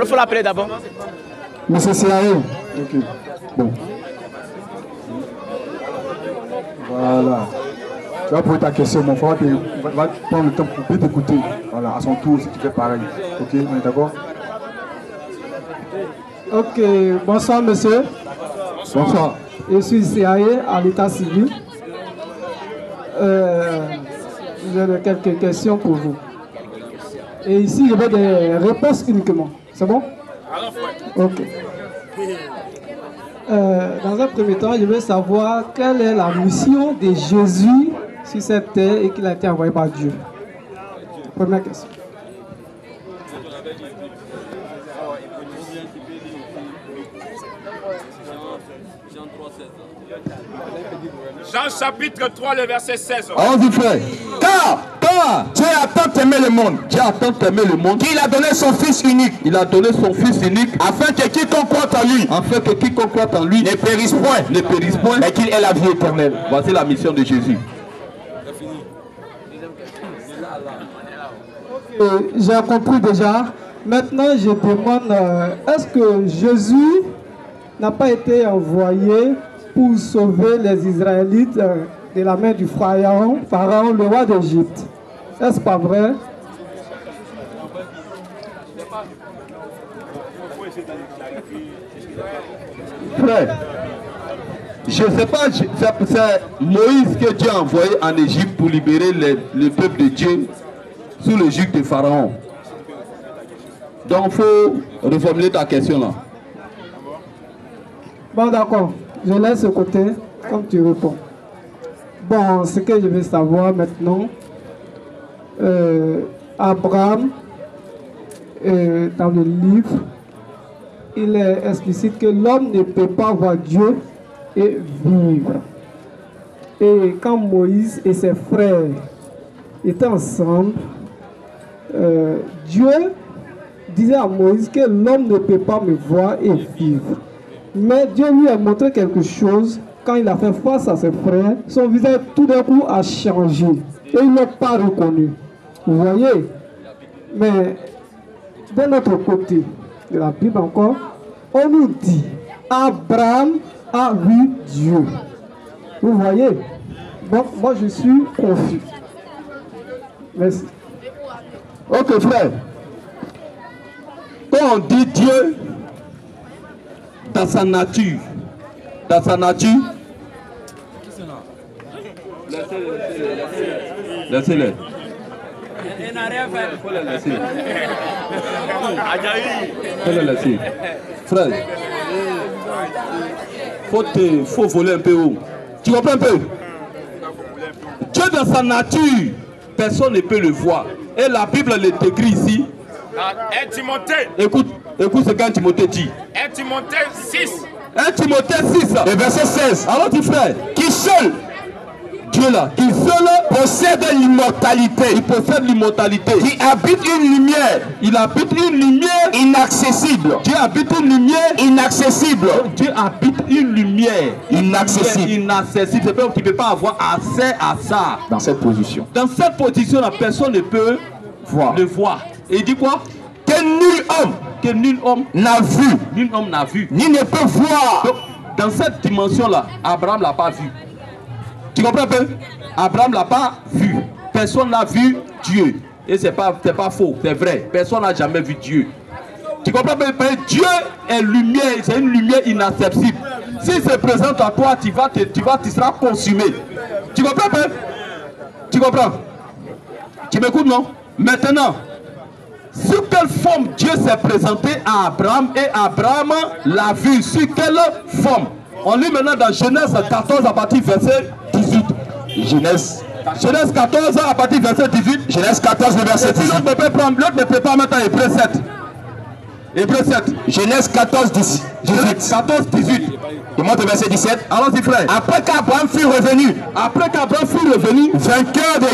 faut l'appeler d'abord. Monsieur CAE. Ok. Bon. Voilà. Tu vas poser ta question, mon frère. On va prendre le temps pour bien t'écouter. Voilà, à son tour, si tu fais pareil. Ok, on est d'accord? Ok, bonsoir monsieur. Bonsoir. Je suis CAE à l'état civil. J'ai quelques questions pour vous. Et ici, je veux des réponses uniquement. C'est bon? Ok. Dans un premier temps, je veux savoir quelle est la mission de Jésus sur cette terre et qu'il a été envoyé par Dieu. Première question. Jean chapitre 3, le verset 16. Allons-y, frère. Car Dieu a tant aimé le monde. Dieu a tant aimé le monde qu'il a donné son Fils unique. Il a donné son Fils unique afin que quiconque croit en lui, ne périsse point, mais qu'il ait la vie éternelle. Voici la mission de Jésus. J'ai compris déjà. Maintenant, je demande, est-ce que Jésus n'a pas été envoyé pour sauver les Israélites de la main du Pharaon, le roi d'Égypte? Est-ce pas vrai? Frère, je ne sais pas, c'est Moïse que Dieu a envoyé en Égypte pour libérer le peuple de Dieu sous le joug de Pharaon. Donc il faut reformuler ta question là. Bon, d'accord. Je laisse ce côté, comme tu réponds. Bon, ce que je veux savoir maintenant, Abraham, dans le livre, il est explicite que l'homme ne peut pas voir Dieu et vivre. Et quand Moïse et ses frères étaient ensemble, Dieu disait à Moïse que l'homme ne peut pas me voir et vivre. Mais Dieu lui a montré quelque chose quand il a fait face à ses frères. Son visage tout d'un coup a changé et ils ne l'ont pas reconnu. Vous voyez? Mais de notre côté de la Bible encore, on nous dit Abraham a vu Dieu. Vous voyez? Donc moi je suis confus. Merci. Ok frère. Quand on dit Dieu, dans sa nature, laissez-le. Il n'a rien fait. Faut le laisser. Faut le laisser. Frère, faut voler un peu haut. Tu comprends un peu? Dieu dans sa nature, personne ne peut le voir. Et la Bible le décrit ici. 1 Timothée. Écoute ce qu'un Timothée dit. 1 Timothée 6. 1 Timothée 6, le verset 16. Alors dit frère, qui seul, Dieu là, qui seul possède l'immortalité. Il possède l'immortalité. Qui habite une lumière. Il habite une lumière inaccessible. Dieu habite une lumière inaccessible. Dieu habite une lumière inaccessible. Inaccessible. C'est pas, tu ne peux pas avoir accès à ça. Dans cette position. Dans cette position, la personne ne peut le voir. Et il dit quoi? Que nul homme n'a vu. Nul homme n'a vu. Ni ne peut voir. Donc, dans cette dimension-là, Abraham ne l'a pas vu. Tu comprends un peu? Abraham ne l'a pas vu. Personne n'a vu Dieu. Et c'est pas faux, c'est vrai. Personne n'a jamais vu Dieu. Tu comprends un peu? Dieu est lumière, c'est une lumière inaccessible. S'il se présente à toi, tu seras consumé. Tu comprends un peu? Tu comprends? Tu m'écoutes, non? Maintenant, sur quelle forme Dieu s'est présenté à Abraham et Abraham l'a vu? Sur quelle forme? On lit maintenant dans Genèse 14 à partir du verset 18. Genèse 14 à partir du verset 18. Genèse 14 le verset 18. L'autre ne peut pas mettre Hébreux 7. Hébreux 7. Genèse 14 18. 14 18. Il montre le verset 17. Allons-y frère. Après qu'Abraham fut revenu. Vainqueur de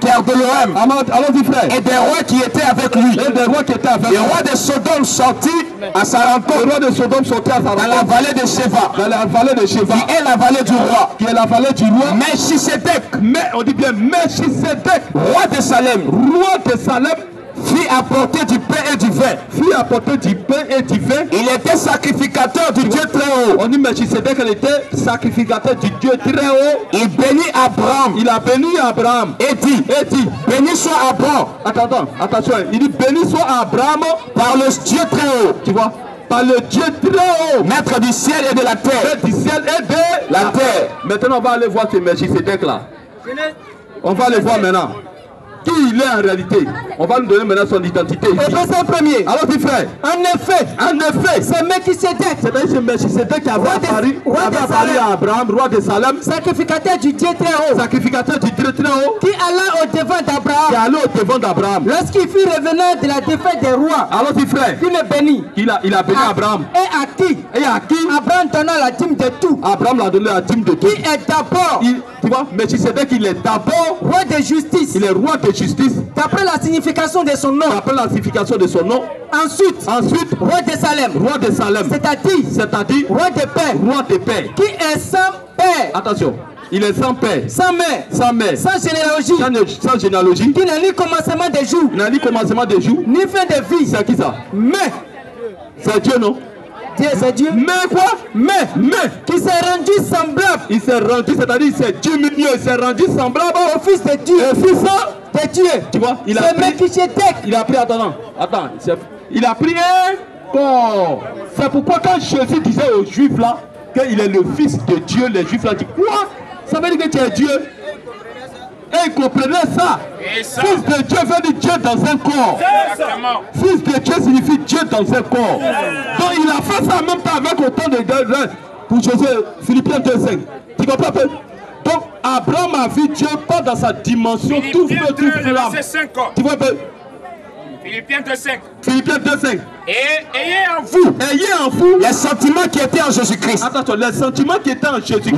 Kedorlaomer. Allons-y frère. Et des rois qui étaient avec lui. Les rois de Sodome sortis à sa rencontre. Dans la vallée de Sheva. Qui est la vallée du roi. Melchisedec. On dit bien Melchisedec. Roi de Salem. fit apporter du pain et du vin. Fit apporter du pain et du vin. Il était sacrificateur du Dieu très haut. On dit Melchisedec, il était sacrificateur du Dieu très haut. Il bénit Abraham. Il a béni Abraham. Et dit, béni soit Abraham. Attention, il dit béni soit Abraham par le Dieu très haut. Tu vois, par le Dieu très haut, maître du ciel et de la terre. Maître du ciel et de la terre. Maintenant, on va aller voir ce Melchisedec là. On va aller voir maintenant qui il est en réalité. On va nous donner maintenant son identité. Au verset premier. Alors, petit frère. En effet, c'est Melchisedec. C'est Melchisedec qui avait apparu à Abraham, roi de Salem. Sacrificateur du Dieu très haut. Sacrificateur du Dieu très haut. Qui alla au devant d'Abraham. Qui allait au devant d'Abraham. Lorsqu'il fut revenant de la défaite des rois. Alors, petit frère. Il le bénit. Il a béni Abraham. Et à qui Abraham donna la dîme de tout. Abraham l'a donné la dîme de tout. Qui est d'abord. Tu vois, Melchisedec, il est d'abord roi de justice. Il est roi de justice. D'après la signification de son nom. D'après la signification de son nom. Ensuite, roi de Salem. Roi de Salem. C'est-à-dire, roi de paix. Roi de paix. Qui est sans père. Attention. Il est sans père. Sans mère. Sans mère. Sans généalogie. Sans généalogie. Qui n'a ni commencement des jours. Il n'a ni commencement des jours. Ni fin de vie. C'est qui ça? Mais. C'est Dieu, non? C'est Dieu. Mais quoi? Mais qui s'est rendu semblable. Il s'est rendu, c'est-à-dire c'est Dieu milieu. Il s'est rendu semblable au fils de Dieu. Au fils de Dieu. Tu vois, il a pris. Attends. Il a pris un corps. C'est pourquoi quand Jésus disait aux Juifs là qu'il est le fils de Dieu, les Juifs là disent quoi? Ça veut dire que tu es Dieu. Et ils comprenaient ça. Fils de Dieu veut dire Dieu dans un corps. Fils de Dieu signifie Dieu dans un corps. Donc il a fait ça en même temps avec autant de gens. Pour Jésus, Philippiens 2,5. Tu comprends un peu? Donc Abraham a vu Dieu pas dans sa dimension tout feu, tout flamme. Tu vois un peu? Philippiens 2,5. Philippiens 2,5. Et ayez en vous les sentiments qui étaient en Jésus-Christ. Attention, les sentiments qui étaient en Jésus-Christ.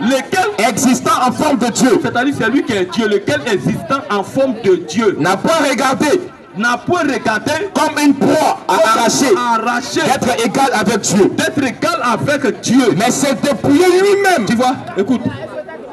Lesquels existant en forme de Dieu. C'est-à-dire c'est lui qui est Dieu, lequel existant en forme de Dieu. N'a pas regardé comme une proie à arracher, d'être égal avec Dieu. D'être égal avec Dieu. Mais c'est dépouillé lui-même. Tu vois, écoute.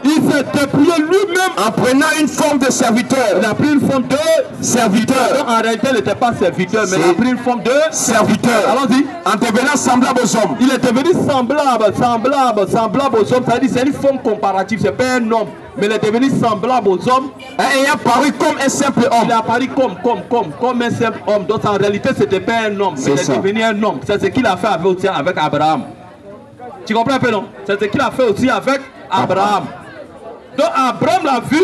Il s'est dépouillé lui-même en prenant une forme de serviteur. Il a pris une forme de serviteur. Donc, en réalité, il n'était pas serviteur, mais il a pris une forme de serviteur. Allons-y. En devenant semblable aux hommes. Il est devenu semblable aux hommes. Ça veut dire c'est une forme comparative. C'est pas un homme, mais il est devenu semblable aux hommes. Et il a apparu comme un simple homme. Il est apparu comme un simple homme. Donc en réalité, c'était pas un homme, mais il est devenu un homme. C'est ce qu'il a fait aussi avec Abraham. Tu comprends un peu, non? C'est ce qu'il a fait aussi avec Abraham. Donc Abraham l'a vu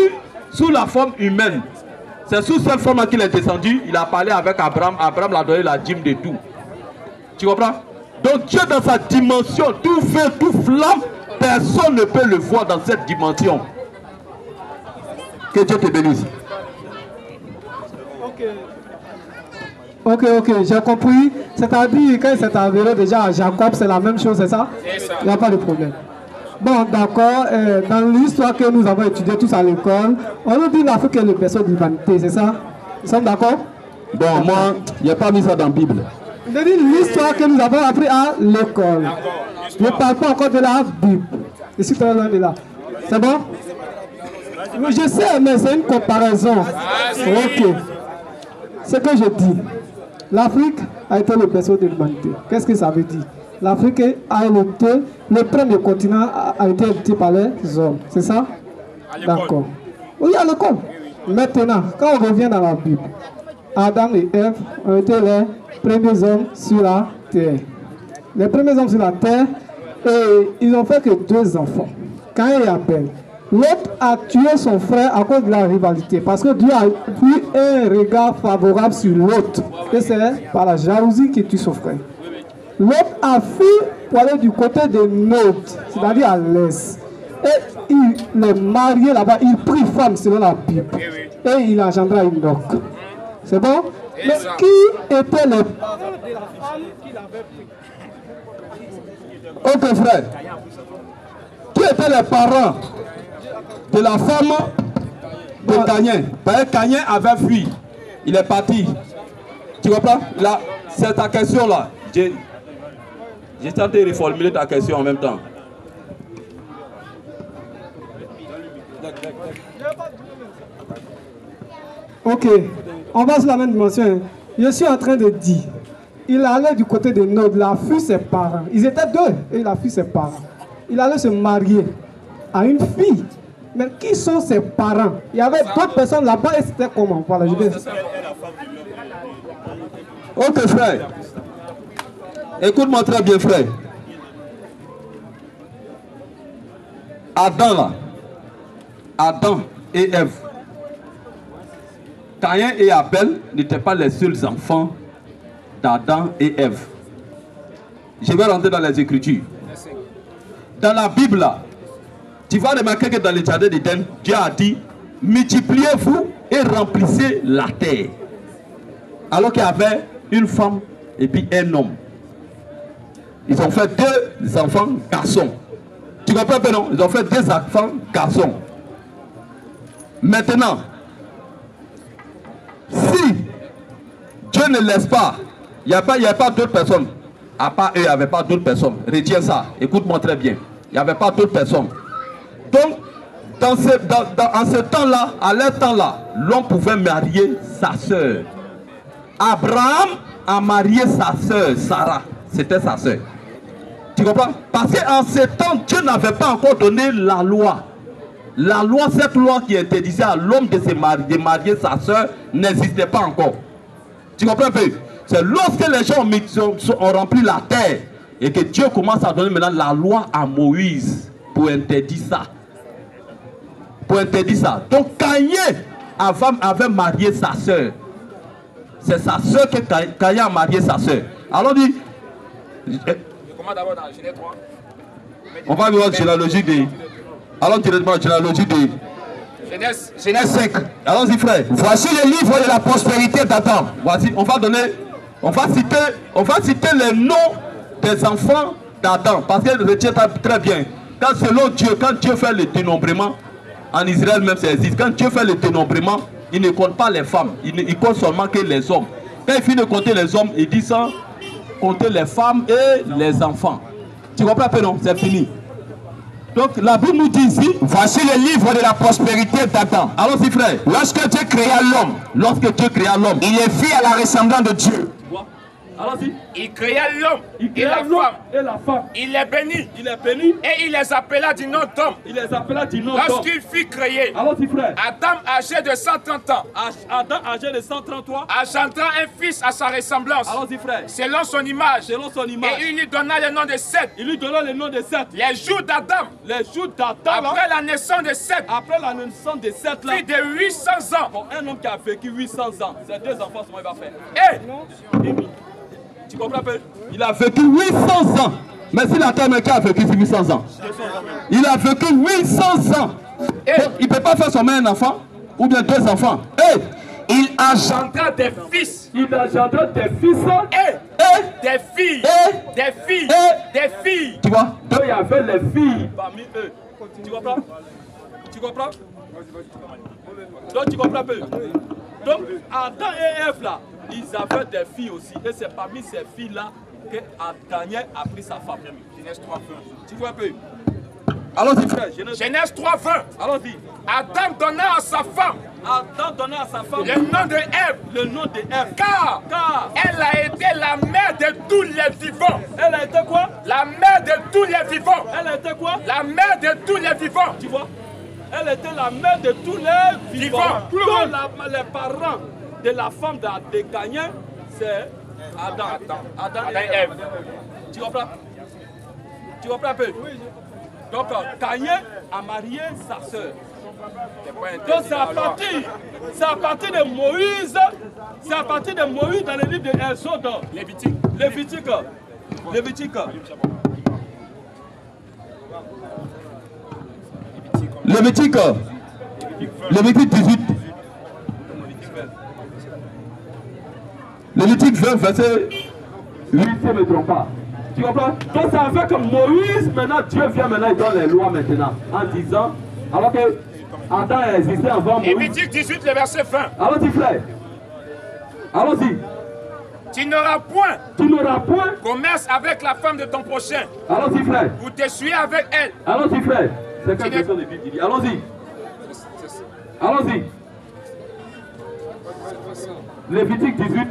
sous la forme humaine. C'est sous cette forme qu'il est descendu. Il a parlé avec Abraham. Abraham l'a donné la dîme de tout. Tu comprends? Donc Dieu dans sa dimension, tout feu, tout flamme, personne ne peut le voir dans cette dimension. Que Dieu te bénisse. Ok, j'ai compris. C'est-à-dire quand c'est avéré déjà à Jacob, c'est la même chose, c'est ça? C'est ça. Il n'y a pas de problème. Bon, d'accord. Dans l'histoire que nous avons étudiée tous à l'école, on nous dit l'Afrique est le berceau de l'humanité, c'est ça? Nous sommes d'accord? Bon, moi, il n'y a pas mis ça dans la Bible. Je dis l'histoire que nous avons appris à l'école. Je ne parle pas encore de la Bible. Je suis très loin de là. C'est bon? Je sais, mais c'est une comparaison. Ok. Ce que je dis, l'Afrique a été le berceau de l'humanité. Qu'est-ce que ça veut dire? L'Afrique a été, le premier continent a été habité par les hommes. C'est ça? D'accord. Oui, à l'école. Maintenant, quand on revient dans la Bible, Adam et Ève ont été les premiers hommes sur la terre. Les premiers hommes sur la terre, et ils n'ont fait que 2 enfants. Caïn et Abel. L'autre a tué son frère à cause de la rivalité, parce que Dieu a eu un regard favorable sur l'autre. Et c'est par la jalousie qu'il tue son frère. L'autre a fui pour aller du côté de Nod, c'est-à-dire à l'est. Et il est marié là-bas, il prit femme selon la Bible. Et il engendra une Enoch. C'est bon? Mais qui étaient les... Ok frère. Qui étaient les parents de la femme de Caïn? Parce que Caïn avait fui. Il est parti. Tu comprends? Là, c'est ta question là. J'ai tenté de reformuler ta question en même temps. Ok, on va sur la même dimension. Hein. Je suis en train de dire, il allait du côté de Nod, il a fui ses parents. Ils étaient deux et il a fui ses parents. Il allait se marier à une fille. Mais qui sont ses parents? Il y avait d'autres personnes là-bas et c'était comment? Voilà, je vais... Ok frère. Écoute-moi très bien frère. Adam là. Adam et Ève. Caïn et Abel n'étaient pas les seuls enfants d'Adam et Ève. Je vais rentrer dans les Écritures. Dans la Bible, là, tu vas remarquer que dans le jardin d'Éden, Dieu a dit, multipliez-vous et remplissez la terre. Alors qu'il y avait une femme et puis un homme. Ils ont fait deux enfants garçons. Tu comprends pas, non? Ils ont fait deux enfants garçons. Maintenant, si Dieu ne laisse pas, il n'y a pas d'autres personnes. À part eux, il n'y avait pas d'autres personnes. Retiens ça, écoute-moi très bien. Il n'y avait pas d'autres personnes. Donc, en ce temps-là, à leur temps-là, l'homme pouvait marier sa soeur. Abraham a marié sa soeur, Sarah. C'était sa soeur. Tu comprends? Parce qu'en ce temps, Dieu n'avait pas encore donné la loi. La loi, cette loi qui interdisait à l'homme de marier sa soeur, n'existait pas encore. Tu comprends un peu? C'est lorsque les gens ont rempli la terre et que Dieu commence à donner maintenant la loi à Moïse pour interdire ça. Pour interdire ça. Donc Caïn avait marié sa soeur. C'est sa soeur que Caïn a marié sa soeur. Alors dit... Comment d'abord dans Genèse 3? On va voir la généalogie de... Allons directement à la généalogie de... Genèse 5. Allons-y frère. Voici le livre de la prospérité d'Adam. Voici, on va citer les noms des enfants d'Adam. Parce qu'elle retient très bien. Quand selon Dieu, quand Dieu fait le dénombrement, en Israël même ça existe. Quand Dieu fait le dénombrement, il ne compte pas les femmes. Il compte seulement que les hommes. Quand il finit de compter les hommes, il dit ça, compter les femmes et les enfants. Tu comprends pas, non? C'est fini. Donc la Bible nous dit ici, voici le livre de la prospérité d'Adam. Allons-y frère. Lorsque Dieu créa l'homme, il est fait à la ressemblance de Dieu. Allons-y. Il créa l'homme et la femme. Il les bénit. Et il les appela du nom d'homme. Lorsqu'il fut créé, Allons-y frère. Adam âgé de 130 ans, Adam âgé de 133. engendra un fils à sa ressemblance. Allons-y frère. Selon son image. Et il lui donna le nom de Seth. Les jours d'Adam. Après la naissance de Seth. Là. Plus de 800 ans. Pour un homme qui a vécu 800 ans, ces deux enfants, comment il va faire? Tu comprends pas? Il a vécu 800 ans. Mais si la terre a vécu 800 ans. Il a vécu 800 ans. Il ne peut pas faire seulement un enfant ou bien deux enfants. Il engendra des fils. Il engendra des fils. Des filles. Des filles. Des filles. Tu vois? Donc il y avait les filles parmi eux. Tu comprends? Donc tu comprends peu. Donc Adam et Ève là, ils avaient des filles aussi. Et c'est parmi ces filles-là que Daniel a pris sa femme. Genèse 3, 20. Tu vois un peu? Allons-y frère. Genèse 3, 20. Allons-y. Adam donna à sa femme. Le nom de Ève. Car elle a été la mère de tous les vivants. Elle a été quoi? La mère de tous les vivants. Elle a été quoi? La mère de tous les vivants. Tu vois? Elle était la mère de tous les vivants. Donc les parents de la femme de Caïn, c'est Adam et Ève. Tu comprends? Tu comprends un peu? Donc Caïn a marié sa soeur. Donc c'est à partir de Moïse, dans le livre de Exode, Lévitique. Lévitique 18. Lévitique 20, verset 8, si je ne me trompe pas. Tu comprends? Donc ça fait que Moïse, maintenant, Dieu vient maintenant, il donne les lois maintenant, en disant, alors que Adam existait avant Moïse. Lévitique 18, le verset 20. Allons-y frère. Allons-y. Tu n'auras point commerce avec la femme de ton prochain. Allons-y frère. Ou t'essuyer avec elle. Allons-y frère. C'est quelle version de Bible? Allons-y. Allons-y. Lévitique 18.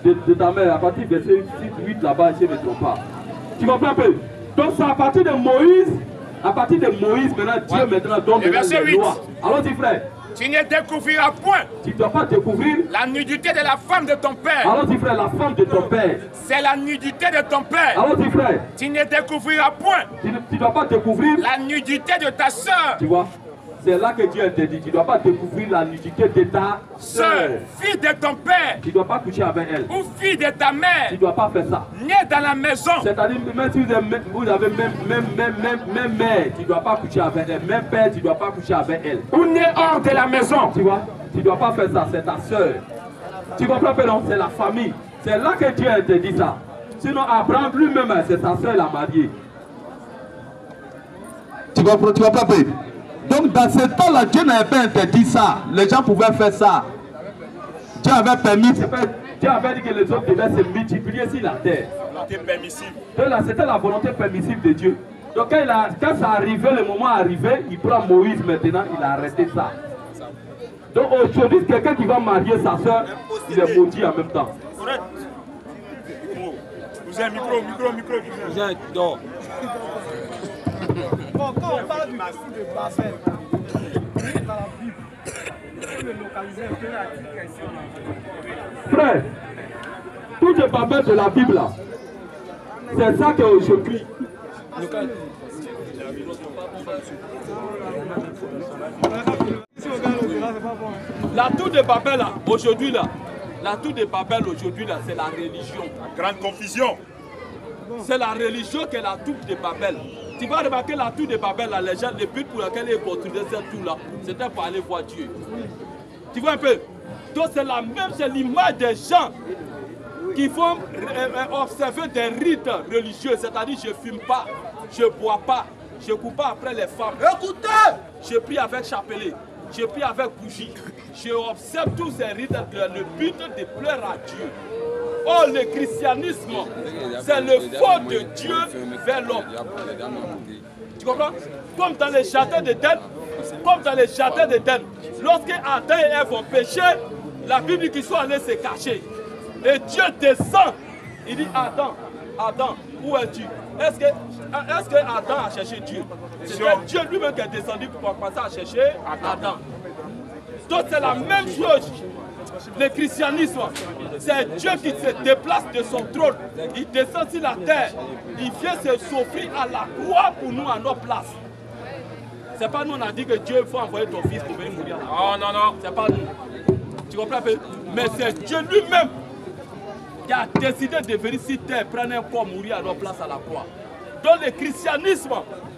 De ta mère, à partir du verset 8 là-bas, je ne me trompe pas. Tu comprends un peu? Donc c'est à partir de Moïse, maintenant Dieu maintenant donne les lois. Alors dis frère. Tu ne découvriras point. Tu ne dois pas découvrir la nudité de la femme de ton père. Alors dis frère, la femme de ton père. C'est la nudité de ton père. Alors dis frère. Tu ne découvriras point. Tu ne dois pas découvrir la nudité de ta soeur. Tu vois? C'est là que Dieu interdit. Tu ne dois pas découvrir la nudité de ta soeur. Fille de ton père. Tu ne dois pas coucher avec elle. Ou fille de ta mère. Tu ne dois pas faire ça. Née dans la maison. C'est-à-dire, même si vous avez même mère, tu ne dois pas coucher avec elle. Même père, tu ne dois pas coucher avec elle. Ou née hors de la maison. Tu vois? Tu ne dois pas faire ça. C'est ta soeur. Tu comprends pas, non? C'est la famille. C'est là que Dieu interdit ça. Sinon, Abraham lui-même, c'est sa soeur la mariée. Tu comprends pas, père? Donc dans ce temps-là, Dieu n'avait pas interdit ça. Les gens pouvaient faire ça. Dieu avait permis. Dieu avait dit que les hommes devaient se multiplier sur la terre. C'était permissive. C'était la volonté permissive de Dieu. Donc quand ça arrivait, le moment arrivé, il prend Moïse maintenant, il a arrêté ça. Donc aujourd'hui, quelqu'un qui va marier sa soeur, il est maudit en même temps. Correct. Vous avez micro. Vous avez dehors. Bon, quand on parle du massif de Babel, dans la Bible, on le localiser un peu à titre question. Frère, tout le Babel de la Bible là, c'est ça qu'aujourd'hui. La tour de Babel là, aujourd'hui là, c'est la religion. Grande confusion. C'est la religion qui est la tour de Babel. Tu vas remarquer la tour de Babel là, les gens, le but pour lequel ils construisaient cette tour là, c'était pour aller voir Dieu. Tu vois un peu? Donc c'est l'image des gens qui vont observer des rites religieux, c'est-à-dire je ne fume pas, je ne bois pas, je ne cours pas après les femmes. Écoutez! Je prie avec chapelet, je prie avec bougie, je observe tous ces rites, le but de plaire à Dieu. Oh, le christianisme, c'est le faux de Dieu vers l'homme. Tu comprends? Comme dans les jardins d'Éden, lorsque Adam et Ève ont péché, la Bible dit qu'ils sont allés se cacher. Et Dieu descend. Il dit, Adam, où es-tu? Est-ce que Adam a cherché Dieu? C'est Dieu lui-même qui est descendu pour commencer à chercher Adam. Donc c'est la même chose. Le christianisme, c'est Dieu qui se déplace de son trône. Il descend sur la terre. Il vient s'offrir à la croix pour nous à nos places. C'est pas nous, on a dit que Dieu faut envoyer ton fils pour venir mourir. Oh non. C'est pas nous. Tu comprends un peu? Mais c'est Dieu lui-même qui a décidé de venir sur terre, prendre un corps, mourir à nos places à la croix. Donc le christianisme,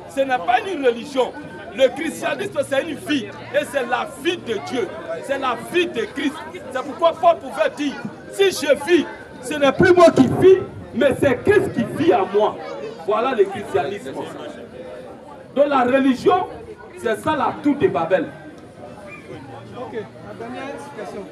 ce n'est pas une religion. Le christianisme, c'est une vie. Et c'est la vie de Dieu. C'est la vie de Christ. C'est pourquoi Paul pouvait dire, si je vis, ce n'est plus moi qui vis, mais c'est Christ qui vit en moi. Voilà le christianisme. Donc la religion, c'est ça la tour de Babel. Ok, la dernière question.